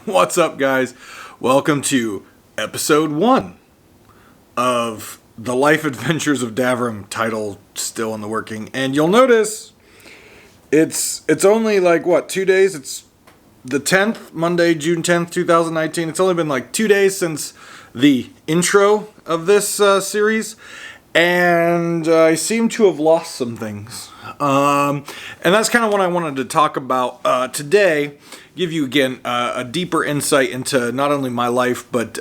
What's up, guys? Welcome to episode 1 of The Life Adventures of Davram, title still in the working. And you'll notice it's only like, 2 days? It's the 10th, Monday, June 10th, 2019. It's only been like 2 days since the intro of this series. And I seem to have lost some things. And that's kind of what I wanted to talk about today. Give you, again, a deeper insight into not only my life, but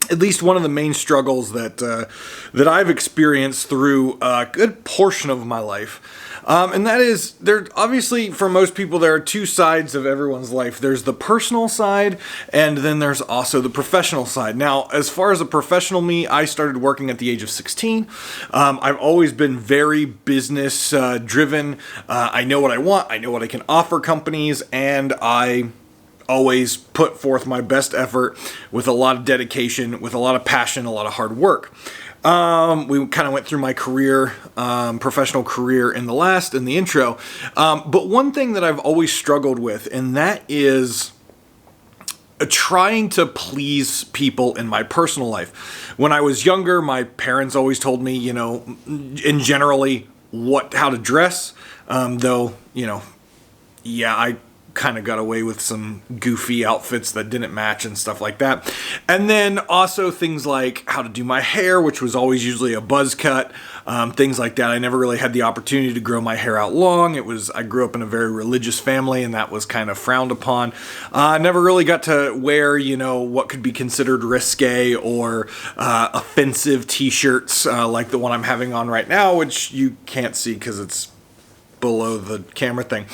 at least one of the main struggles that I've experienced through a good portion of my life. And that is, there obviously, for most people, there are two sides of everyone's life. There's the personal side, and then there's also the professional side. Now, as far as the professional me, I started working at the age of 16. I've always been very business driven. I know what I want. I know what I can offer companies, and I always put forth my best effort with a lot of dedication, with a lot of passion, a lot of hard work. We kind of went through my career, professional career in the intro. But one thing that I've always struggled with, and that is trying to please people in my personal life. When I was younger, my parents always told me, in generally how to dress. I kind of got away with some goofy outfits that didn't match and stuff like that. And then also things like how to do my hair, which was always usually a buzz cut, things like that. I never really had the opportunity to grow my hair out long. I grew up in a very religious family, and that was kind of frowned upon. I never really got to wear, what could be considered risque or offensive t-shirts like the one I'm having on right now, which you can't see because it's below the camera thing.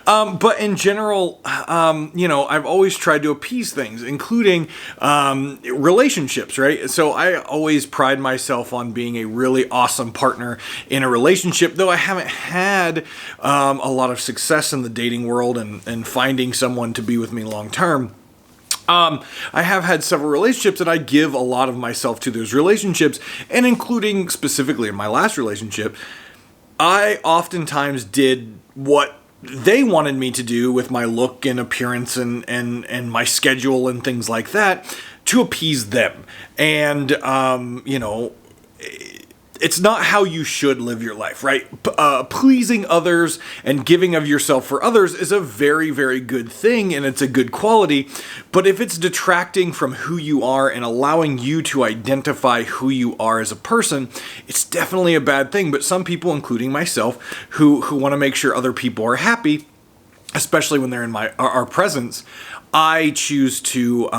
But in general, I've always tried to appease things, including relationships, right? So I always pride myself on being a really awesome partner in a relationship, though I haven't had a lot of success in the dating world and finding someone to be with me long term. I have had several relationships, and I give a lot of myself to those relationships, and including specifically in my last relationship, I oftentimes did what they wanted me to do with my look and appearance and my schedule and things like that to appease them. And, it's not how you should live your life, right? Pleasing others and giving of yourself for others is a very, very good thing, and it's a good quality. But if it's detracting from who you are and allowing you to identify who you are as a person, it's definitely a bad thing. But some people, including myself, who want to make sure other people are happy, especially when they're in our presence, I choose to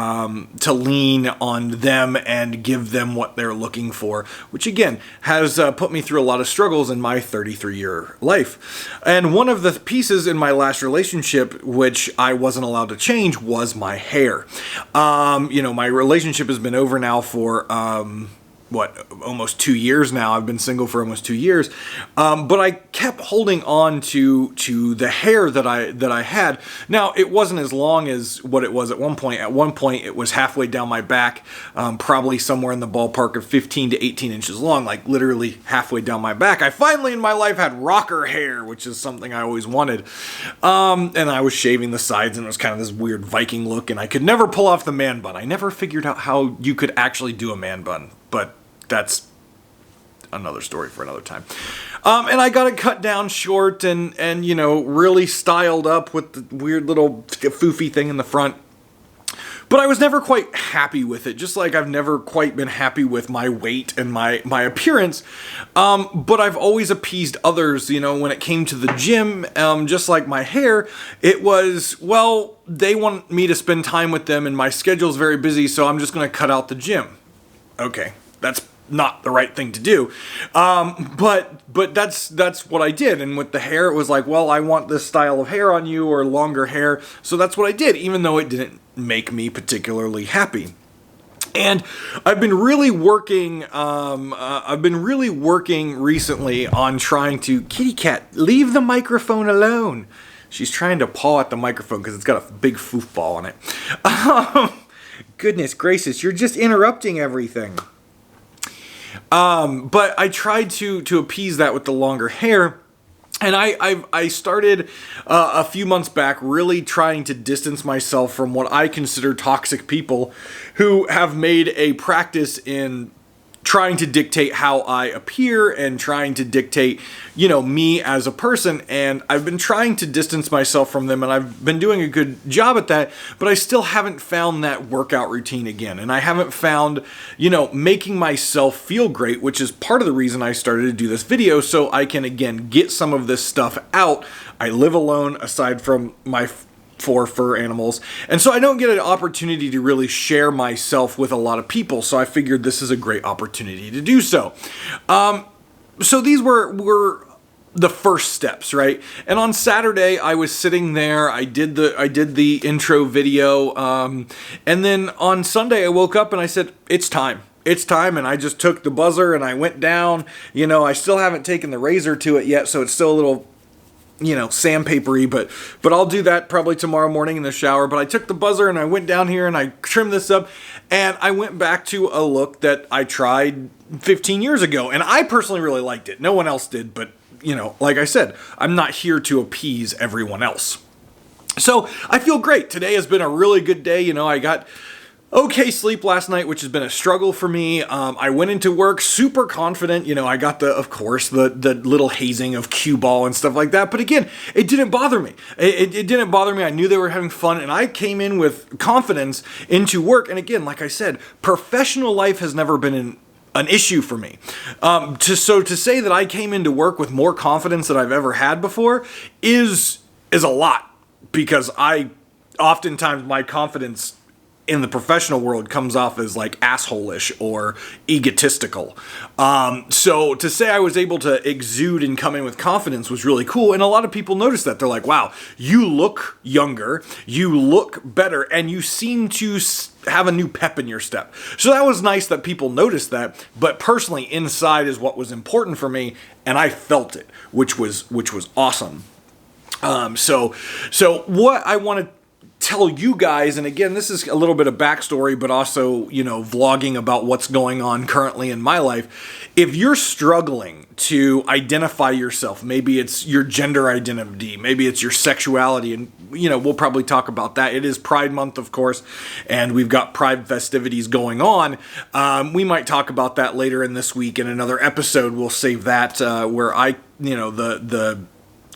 lean on them and give them what they're looking for, which again has put me through a lot of struggles in my 33-year life. And one of the pieces in my last relationship, which I wasn't allowed to change, was my hair. My relationship has been over now for almost 2 years now. I've been single for almost 2 years. But I kept holding on to the hair that I had. Now, it wasn't as long as what it was at one point. At one point, it was halfway down my back, probably somewhere in the ballpark of 15 to 18 inches long, like literally halfway down my back. I finally in my life had rocker hair, which is something I always wanted. And I was shaving the sides, and it was kind of this weird Viking look, and I could never pull off the man bun. I never figured out how you could actually do a man bun, but that's another story for another time. And I got it cut down short and really styled up with the weird little foofy thing in the front. But I was never quite happy with it, just like I've never quite been happy with my weight and my appearance. But I've always appeased others, when it came to the gym, just like my hair, it was, they want me to spend time with them and my schedule's very busy, so I'm just going to cut out the gym. Okay, that's not the right thing to do. But that's what I did. And with the hair, it was like, I want this style of hair on you or longer hair. So that's what I did, even though it didn't make me particularly happy. And I've been really working recently on trying to, kitty cat, leave the microphone alone. She's trying to paw at the microphone because it's got a big foofball on it. Goodness gracious, you're just interrupting everything. But I tried to appease that with the longer hair. And I started a few months back really trying to distance myself from what I consider toxic people who have made a practice in trying to dictate how I appear and trying to dictate, me as a person. And I've been trying to distance myself from them, and I've been doing a good job at that, but I still haven't found that workout routine again. And I haven't found, making myself feel great, which is part of the reason I started to do this video, so I can, again, get some of this stuff out. I live alone aside from my 4 fur animals, and so I don't get an opportunity to really share myself with a lot of people, so I figured this is a great opportunity to do so. So these were the first steps, right? And on Saturday I was sitting there, I did the intro video, and then on Sunday I woke up and I said, it's time, and I just took the buzzer and I went down. I still haven't taken the razor to it yet, so it's still a little sandpapery, but I'll do that probably tomorrow morning in the shower. But I took the buzzer and I went down here and I trimmed this up, and I went back to a look that I tried 15 years ago, and I personally really liked it. No one else did, but like I said, I'm not here to appease everyone else. So I feel great. Today has been a really good day. I got okay sleep last night, which has been a struggle for me. I went into work super confident. I got of course, the little hazing of cue ball and stuff like that. But again, it didn't bother me. It didn't bother me. I knew they were having fun, and I came in with confidence into work. And again, like I said, professional life has never been an issue for me. To say that I came into work with more confidence than I've ever had before is a lot, because oftentimes my confidence in the professional world comes off as like asshole-ish or egotistical. So to say I was able to exude and come in with confidence was really cool. And a lot of people noticed that. They're like, wow, you look younger, you look better, and you seem to have a new pep in your step. So that was nice that people noticed that. But personally, inside is what was important for me, and I felt it, which was awesome. So what I want to tell you guys, and again, this is a little bit of backstory, but also, vlogging about what's going on currently in my life. If you're struggling to identify yourself, maybe it's your gender identity, maybe it's your sexuality, and, we'll probably talk about that. It is Pride Month, of course, and we've got Pride festivities going on. We might talk about that later in this week in another episode. We'll save that where the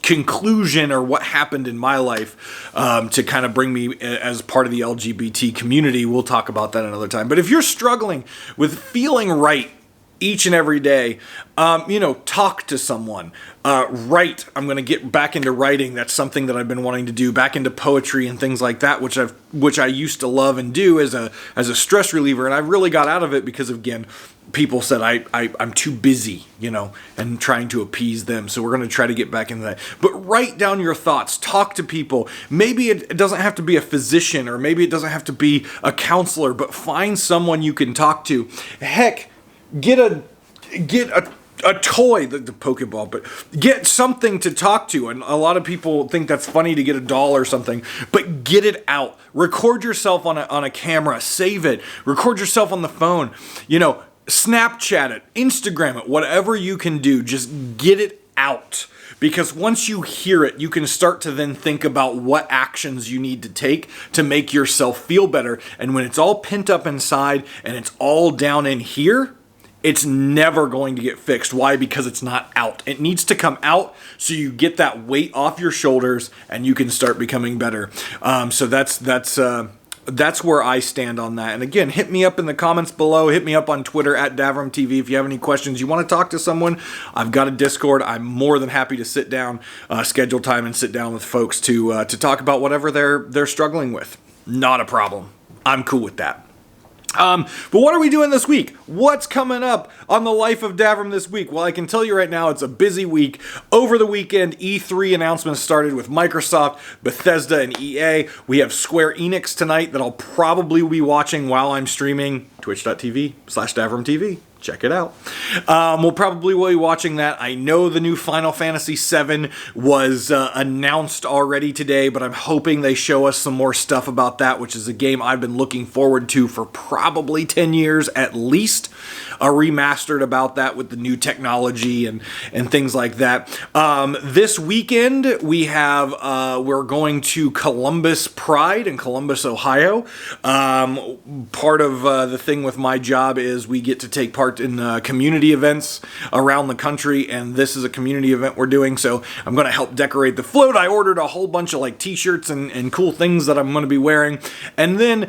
conclusion or what happened in my life to kind of bring me as part of the LGBT community. We'll talk about that another time. But if you're struggling with feeling right each and every day, talk to someone, write. I'm going to get back into writing. That's something that I've been wanting to do, back into poetry and things like that, which I used to love and do as a stress reliever. And I really got out of it because, again, people said I'm too busy, and trying to appease them. So we're going to try to get back into that. But write down your thoughts. Talk to people. Maybe it doesn't have to be a physician, or maybe it doesn't have to be a counselor, but find someone you can talk to. Heck, get a toy, the Pokeball, but get something to talk to. And a lot of people think that's funny to get a doll or something, but get it out. Record yourself on a camera, save it. Record yourself on the phone, Snapchat it, Instagram it, whatever you can do, just get it out. Because once you hear it, you can start to then think about what actions you need to take to make yourself feel better. And when it's all pent up inside and it's all down in here, it's never going to get fixed. Why? Because it's not out. It needs to come out so you get that weight off your shoulders and you can start becoming better. So that's where I stand on that. And again, hit me up in the comments below. Hit me up on Twitter at DavramTV if you have any questions. You want to talk to someone, I've got a Discord. I'm more than happy to sit down, schedule time and sit down with folks to talk about whatever they're struggling with. Not a problem. I'm cool with that. But what are we doing this week? What's coming up on the life of Davram this week? Well, I can tell you right now, it's a busy week. Over the weekend, E3 announcements started with Microsoft, Bethesda, and EA. We have Square Enix tonight that I'll probably be watching while I'm streaming. Twitch.tv/DavramTV. check it out. We'll probably be watching that. I know the new Final Fantasy VII was announced already today, but I'm hoping they show us some more stuff about that, which is a game I've been looking forward to for probably 10 years at least. A remastered about that with the new technology and things like that. This weekend we're going to Columbus Pride in Columbus, Ohio. Part of the thing with my job is we get to take part in community events around the country, and this is a community event we're doing, so I'm going to help decorate the float. I ordered a whole bunch of like t-shirts and cool things that I'm going to be wearing, and then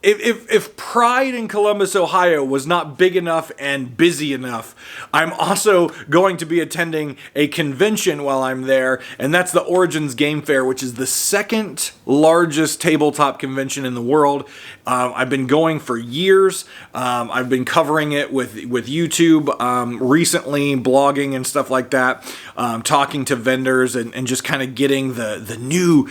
If Pride in Columbus, Ohio was not big enough and busy enough, I'm also going to be attending a convention while I'm there, and that's the Origins Game Fair, which is the second largest tabletop convention in the world. I've been going for years. I've been covering it with YouTube, recently blogging and stuff like that, talking to vendors and just kind of getting the new,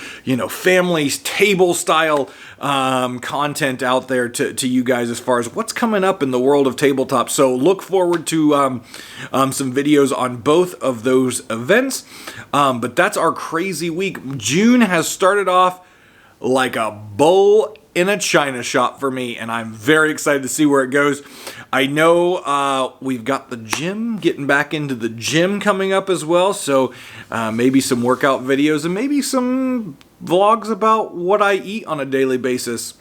families table style content out there to you guys as far as what's coming up in the world of tabletop. So look forward to some videos on both of those events. But that's our crazy week. June has started off like a bull in a china shop for me, and I'm very excited to see where it goes. I know we've got the gym, getting back into the gym coming up as well, so maybe some workout videos and maybe some vlogs about what I eat on a daily basis.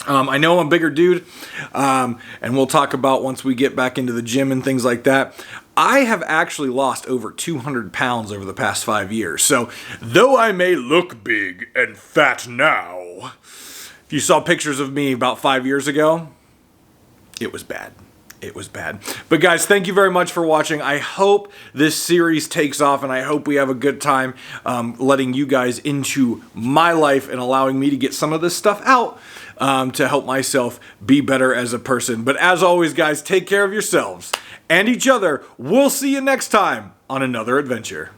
I know I'm a bigger dude, and we'll talk about once we get back into the gym and things like that. I have actually lost over 200 pounds over the past 5 years, so though I may look big and fat now, if you saw pictures of me about 5 years ago, it was bad. It was bad. But guys, thank you very much for watching. I hope this series takes off, and I hope we have a good time letting you guys into my life and allowing me to get some of this stuff out to help myself be better as a person. But as always, guys, take care of yourselves and each other. We'll see you next time on another adventure.